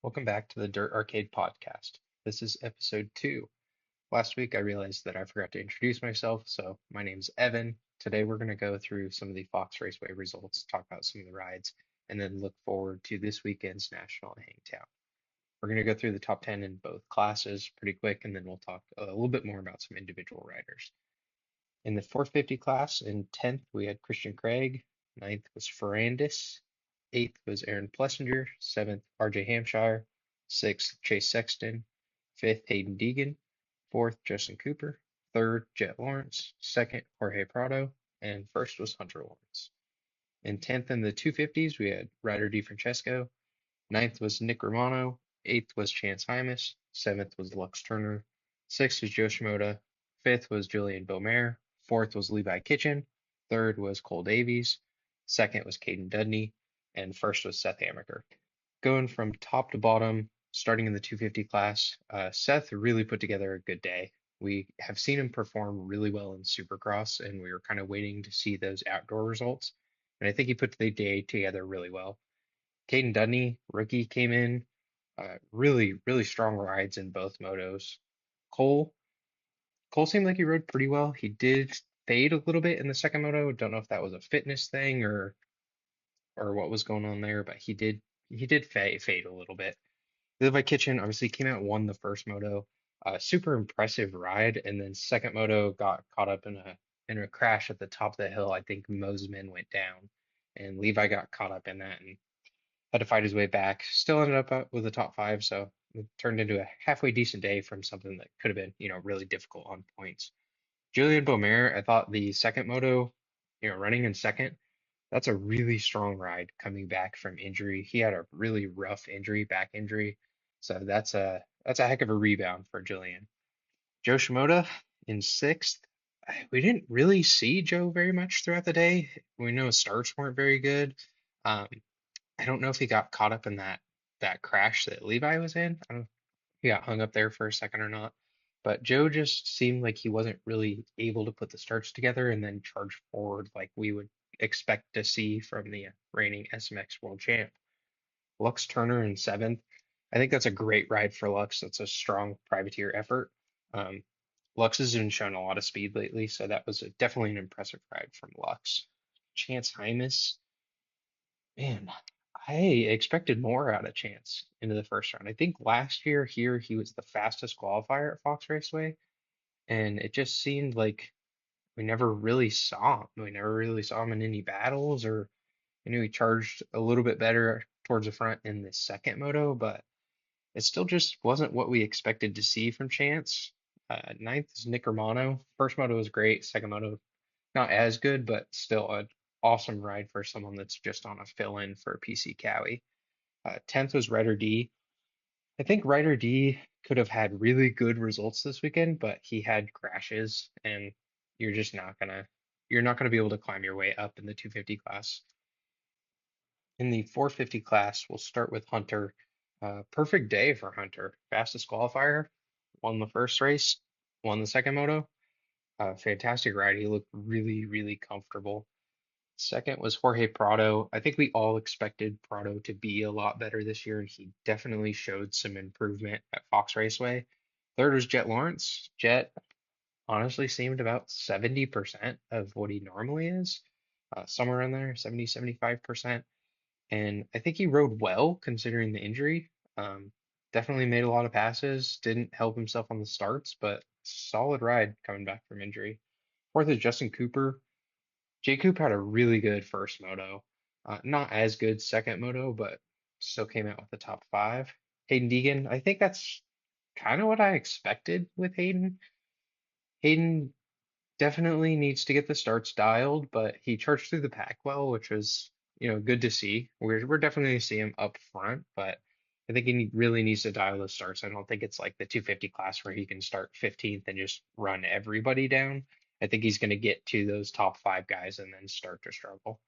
Welcome back to the DirtArcade Podcast. This is episode 2. Last week I realized that I forgot to introduce myself, so my name's Evan. Today we're going to go through some of the Fox Raceway results, talk about some of the rides, and then look forward to this weekend's National in Hangtown. We're going to go through the top 10 in both classes pretty quick, and then we'll talk a little bit more about some individual riders. In the 450 class, in 10th we had Christian Craig, ninth was Ferrandis, 8th was Aaron Plessinger, 7th RJ Hampshire, 6th Chase Sexton, 5th Haiden Deegan, 4th Justin Cooper, 3rd Jet Lawrence, 2nd Jorge Prado, and 1st was Hunter Lawrence. In 10th in the 250s we had Ryder DiFrancesco, 9th was Nick Romano, 8th was Chance Hymas, 7th was Lux Turner, 6th was Joe Shimoda, 5th was Julian Beaumer, 4th was Levi Kitchen, 3rd was Cole Davies, 2nd was Caden Dudney, and 1st was Seth Amaker. Going from top to bottom, starting in the 250 class, Seth really put together a good day. We have seen him perform really well in Supercross, and we were kind of waiting to see those outdoor results. And I think he put the day together really well. Caden Dudney, rookie, came in. Really strong rides in both motos. Cole, Cole seemed like he rode pretty well. He did fade a little bit in the second moto. Don't know if that was a fitness thing or what was going on there, but he did fade a little bit. Levi Kitchen obviously came out and won the first moto. Super impressive ride, and then second moto got caught up in a crash at the top of the hill. I think Mosman went down, and Levi got caught up in that and had to fight his way back. Still ended up with a top five, so it turned into a halfway decent day from something that could have been, really difficult on points. Julian Beaumer, I thought the second moto, running in second, that's a really strong ride coming back from injury. He had a really rough injury, back injury, so that's a heck of a rebound for Julian. Joe Shimoda in sixth. We didn't really see Joe very much throughout the day. We know his starts weren't very good. Um, I don't know if he got caught up in that crash that Levi was in. I don't know if he got hung up there for a second or not. But Joe just seemed like he wasn't really able to put the starts together and then charge forward like we would expect to see from the reigning SMX world champ. Lux Turner in seventh. I think that's a great ride for Lux. That's a strong privateer effort. Um, Lux has been showing a lot of speed lately, so that was definitely an impressive ride from Lux. Chance Hymas, man, I expected more out of Chance into the first round. I think last year here he was the fastest qualifier at Fox Raceway, and it just seemed like we never really saw him. We never really saw him in any battles, or I knew he charged a little bit better towards the front in the second moto, but it still just wasn't what we expected to see from Chance. Ninth is Nick Romano. First moto was great. Second moto not as good, but still an awesome ride for someone that's just on a fill-in for PC Cowie. 10th was Ryder D. I think Ryder D could have had really good results this weekend, but he had crashes, and you're just not gonna be able to climb your way up in the 250 class. In the 450 class, we'll start with Hunter. Perfect day for Hunter. Fastest qualifier, won the first race, won the second moto. Fantastic ride. He looked really comfortable. Second was Jorge Prado. I think we all expected Prado to be a lot better this year, and he definitely showed some improvement at Fox Raceway. Third was Jet Lawrence. Jet honestly seemed about 70% of what he normally is, somewhere in there, 75%. And I think he rode well considering the injury. Um, Definitely made a lot of passes, didn't help himself on the starts, but solid ride coming back from injury. Fourth is Justin Cooper. J. Coop had a really good first moto. Not as good second moto, but still came out with the top five. Hayden Deegan, I think that's kind of what I expected with Hayden. Hayden definitely needs to get the starts dialed, but he charged through the pack well, which was, good to see. We're definitely going to see him up front, but I think he really needs to dial the starts. I don't think it's like the 250 class where he can start 15th and just run everybody down. I think he's going to get to those top five guys and then start to struggle.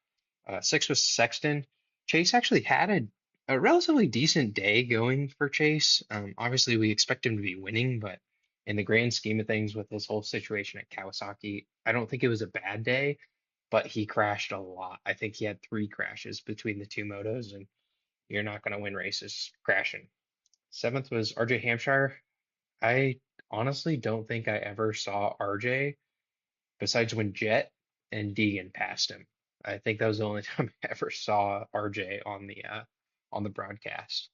Six was Sexton. Chase actually had a relatively decent day going for Chase. Obviously, we expect him to be winning, but in the grand scheme of things with this whole situation at Kawasaki, I don't think it was a bad day, but he crashed a lot. I think he had 3 crashes between the two motos, and you're not going to win races crashing. Seventh was RJ Hampshire. I honestly don't think I ever saw RJ besides when Jet and Deegan passed him. I think that was the only time I ever saw RJ on the broadcast.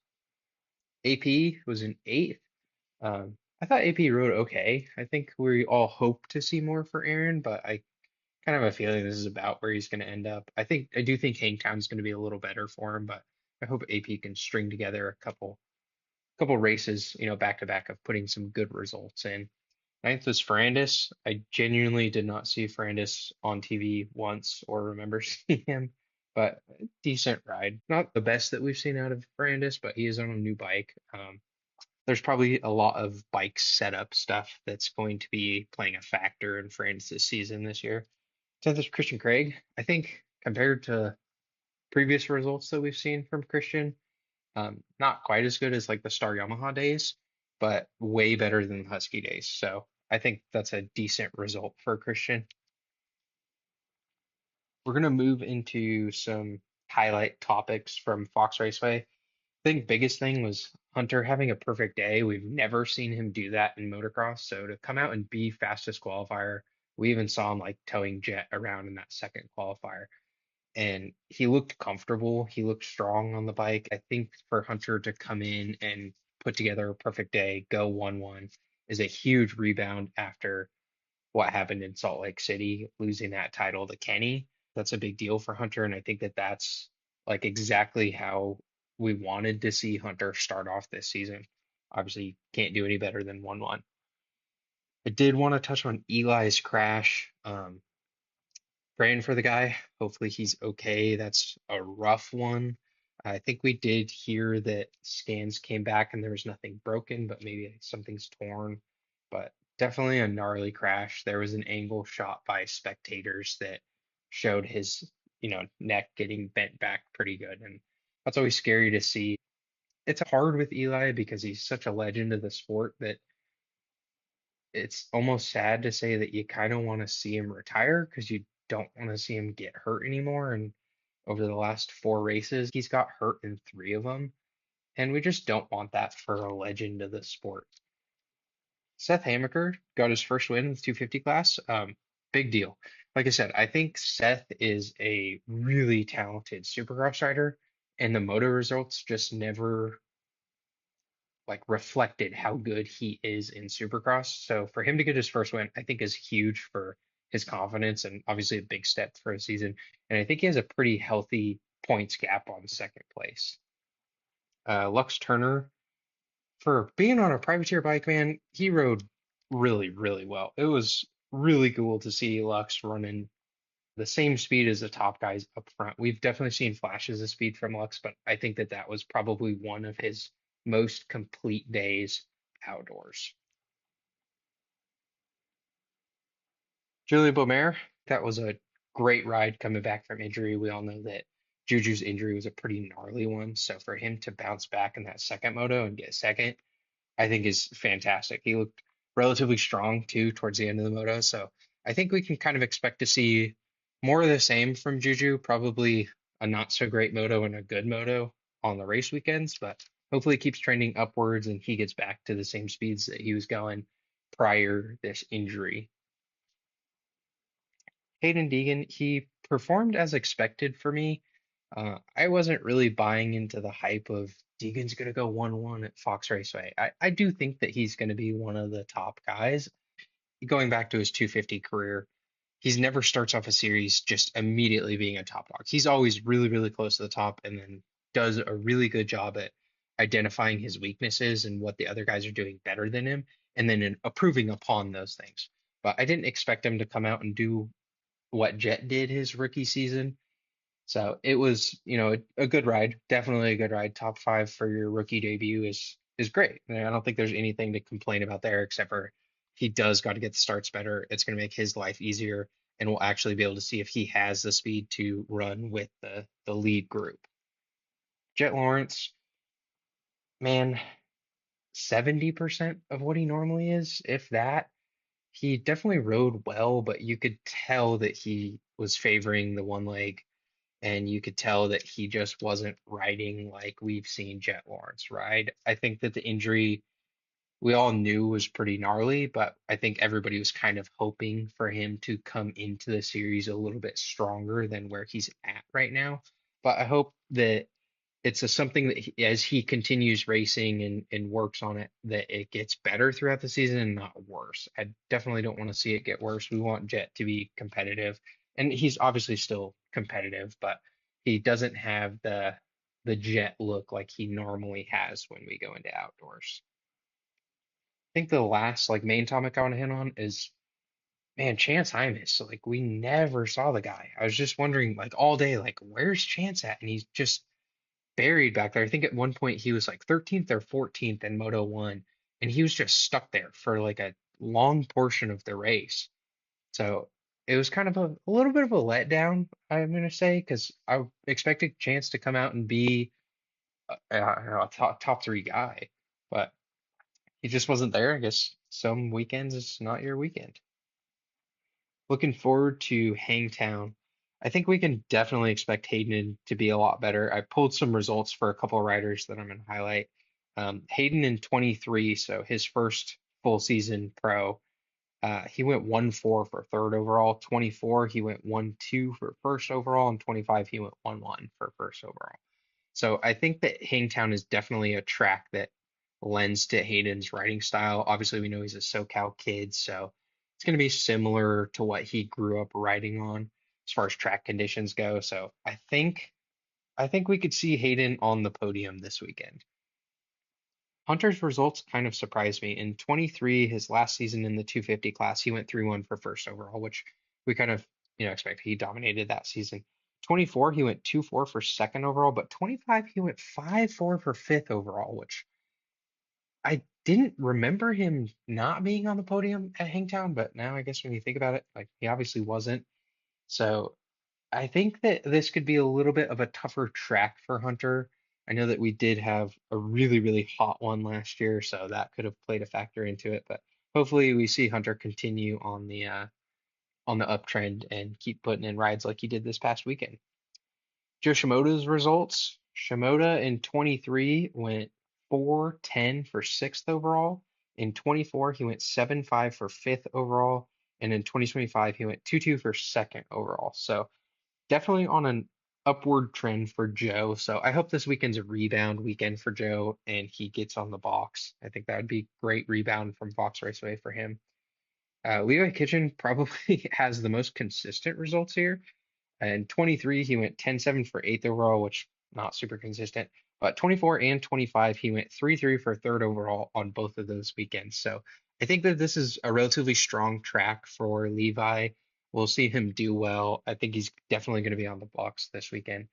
AP was in eighth. I thought AP rode okay. I think we all hope to see more for Aaron, but I kind of have a feeling this is about where he's going to end up. I do think Hangtown's going to be a little better for him, but I hope AP can string together a couple races, back to back of putting some good results in. Ninth was Ferrandis. I genuinely did not see Ferrandis on TV once or remember seeing him, but decent ride. Not the best that we've seen out of Ferrandis, but he is on a new bike. There's probably a lot of bike setup stuff that's going to be playing a factor in Ferrandis' season this year. 10th is Christian Craig. I think compared to previous results that we've seen from Christian, not quite as good as like the Star Yamaha days, but way better than the Husky days. So I think that's a decent result for Christian. We're going to move into some highlight topics from Fox Raceway. I think biggest thing was Hunter having a perfect day. We've never seen him do that in motocross. So to come out and be fastest qualifier, we even saw him like towing Jet around in that second qualifier. And he looked comfortable. He looked strong on the bike. I think for Hunter to come in and put together a perfect day, go 1-1, is a huge rebound after what happened in Salt Lake City, losing that title to Kenny. That's a big deal for Hunter. And I think that that's like exactly how we wanted to see Hunter start off this season. Obviously, can't do any better than 1-1. I did want to touch on Eli's crash. Praying for the guy. Hopefully he's okay. That's a rough one. I think we did hear that scans came back and there was nothing broken, but maybe something's torn. But definitely a gnarly crash. There was an angle shot by spectators that showed his, neck getting bent back pretty good. And that's always scary to see. It's hard with Eli because he's such a legend of the sport that it's almost sad to say that you kind of want to see him retire because you don't want to see him get hurt anymore. And over the last four races, he's got hurt in three of them. And we just don't want that for a legend of the sport. Seth Hamaker got his first win in the 250 class. Big deal. Like I said, I think Seth is a really talented supercross rider, and the moto results just never like reflected how good he is in Supercross. So for him to get his first win, I think is huge for his confidence and obviously a big step for a season. And I think he has a pretty healthy points gap on second place. Lux Turner, for being on a privateer bike, man, he rode really, really well. It was really cool to see Lux running the same speed as the top guys up front. We've definitely seen flashes of speed from Lux, but I think that that was probably one of his most complete days outdoors. Julian Bomer, that was a great ride coming back from injury. We all know that Juju's injury was a pretty gnarly one. So for him to bounce back in that second moto and get second, I think is fantastic. He looked relatively strong too towards the end of the moto. So I think we can kind of expect to see more of the same from Juju, probably a not so great moto and a good moto on the race weekends, but hopefully it keeps trending upwards and he gets back to the same speeds that he was going prior this injury. Haiden Deegan, he performed as expected for me. I wasn't really buying into the hype of Deegan's going to go 1-1 at Fox Raceway. I do think that he's going to be one of the top guys. Going back to his 250 career, he's never starts off a series just immediately being a top dog. He's always really, really close to the top and then does a really good job at identifying his weaknesses and what the other guys are doing better than him, and then improving upon those things. But I didn't expect him to come out and do what Jet did his rookie season. So it was, a good ride, definitely a good ride. Top five for your rookie debut is great. And I don't think there's anything to complain about there except for he does got to get the starts better. It's going to make his life easier, and we'll actually be able to see if he has the speed to run with the lead group. Jet Lawrence, man, 70% of what he normally is, if that. He definitely rode well, but you could tell that he was favoring the one leg. and you could tell that he just wasn't riding like we've seen Jet Lawrence ride. I think that the injury we all knew was pretty gnarly, but I think everybody was kind of hoping for him to come into the series a little bit stronger than where he's at right now. But I hope that it's something that as he continues racing and works on it, that it gets better throughout the season and not worse. I definitely don't want to see it get worse. We want Jet to be competitive, and he's obviously still competitive, but he doesn't have the Jet look like he normally has when we go into outdoors. I think the last like main topic I want to hit on is man, Chance Hymas. Like we never saw the guy. I was just wondering like all day, like where's Chance at? And he's just buried back there. I think at one point he was like 13th or 14th in Moto 1, and he was just stuck there for like a long portion of the race. So it was kind of a little bit of a letdown, I'm going to say, because I expected Chance to come out and be a top three guy, but he just wasn't there. I guess some weekends it's not your weekend. Looking forward to Hangtown. I think we can definitely expect Hayden to be a lot better. I pulled some results for a couple of riders that I'm going to highlight. Hayden in 23, so his first full season pro, he went 1-4 for third overall. 24, he went 1-2 for first overall, and 25, he went 1-1 for first overall. So I think that Hangtown is definitely a track that lends to Hayden's riding style. Obviously, we know he's a SoCal kid, so it's going to be similar to what he grew up riding on as far as track conditions go. So I think we could see Hayden on the podium this weekend. Hunter's results kind of surprised me. In 23, his last season in the 250 class, he went 3-1 for first overall, which we kind of, expect. He dominated that season. 24, he went 2-4 for second overall, but 25, he went 5-4 for fifth overall, which I didn't remember him not being on the podium at Hangtown, but now I guess when you think about it, like he obviously wasn't. So I think that this could be a little bit of a tougher track for Hunter. I know that we did have a really, really hot one last year, so that could have played a factor into it. But hopefully we see Hunter continue on the uptrend and keep putting in rides like he did this past weekend. Joe Shimoda's results. Shimoda in 23 went 4-10 for sixth overall. In 24, he went 7-5 for fifth overall. And in 2025, he went 2-2 for second overall. So definitely on an upward trend for Joe. So I hope this weekend's a rebound weekend for Joe and he gets on the box. I think that would be great rebound from Fox Raceway for him. Levi Kitchen probably has the most consistent results here. In 23, he went 10-7 for eighth overall, which not super consistent. But 24 and 25, he went 3-3 for third overall on both of those weekends. So I think that this is a relatively strong track for Levi. We'll see him do well. I think he's definitely going to be on the box this weekend.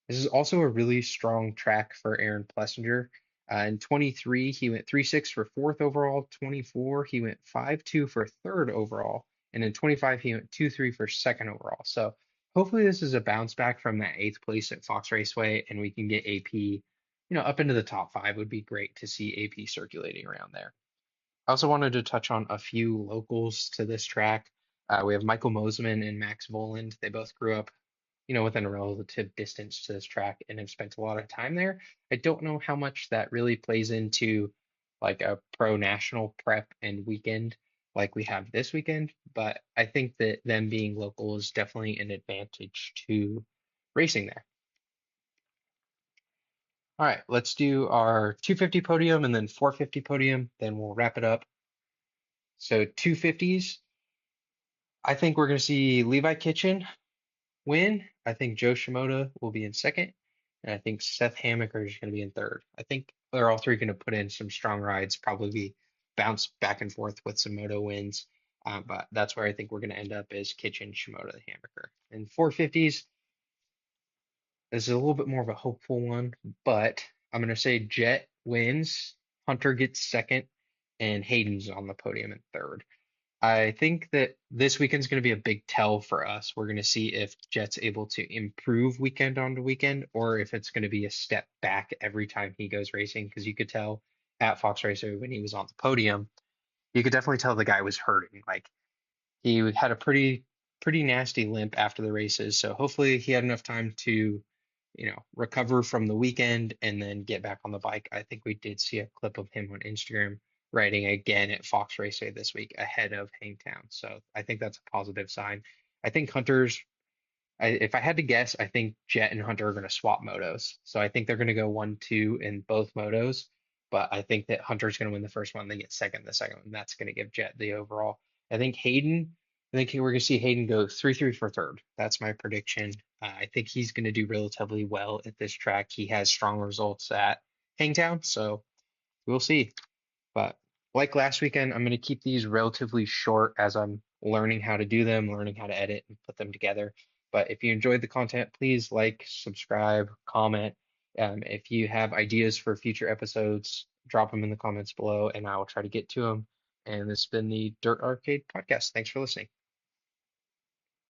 This is also a really strong track for Aaron Plessinger. In 23, he went 3-6 for fourth overall. 24, he went 5-2 for third overall. And in 25, he went 2-3 for second overall. So hopefully this is a bounce back from that eighth place at Fox Raceway and we can get AP, up into the top five. Would be great to see AP circulating around there. I also wanted to touch on a few locals to this track. We have Michael Mosman and Max Voland. They both grew up within a relative distance to this track and have spent a lot of time there. I don't know how much that really plays into like a pro national prep and weekend like we have this weekend, but I think that them being local is definitely an advantage to racing there. All right, let's do our 250 podium and then 450 podium, then we'll wrap it up. So 250s, I think we're going to see Levi Kitchen win. I think Joe Shimoda will be in second, and I think Seth Hammaker is going to be in third. I think they're all three going to put in some strong rides, probably bounce back and forth with some moto wins. But that's where I think we're going to end up is Kitchen, Shimoda, Hammaker. And 450s, this is a little bit more of a hopeful one, but I'm going to say Jet wins, Hunter gets second, and Hayden's on the podium in third. I think that this weekend's going to be a big tell for us. We're going to see if Jet's able to improve weekend on to weekend or if it's going to be a step back every time he goes racing. Because you could tell at Fox Raceway when he was on the podium, you could definitely tell the guy was hurting. Like he had a pretty pretty nasty limp after the races. So hopefully he had enough time to, recover from the weekend and then get back on the bike. I think we did see a clip of him on Instagram riding again at Fox Raceway this week ahead of Hangtown. So I think that's a positive sign. I think if I had to guess, I think Jet and Hunter are going to swap motos. So I think they're going to go 1-2 in both motos. But I think that Hunter's going to win the first one, then get second the second one. That's going to give Jet the overall. I think Haiden, I think we're going to see Haiden go 3-3 for third. That's my prediction. I think he's going to do relatively well at this track. He has strong results at Hangtown, so we'll see. But like last weekend, I'm going to keep these relatively short as I'm learning how to do them, learning how to edit and put them together. But if you enjoyed the content, please like, subscribe, comment. If you have ideas for future episodes, drop them in the comments below and I will try to get to them. And this has been the Dirt Arcade Podcast. Thanks for listening.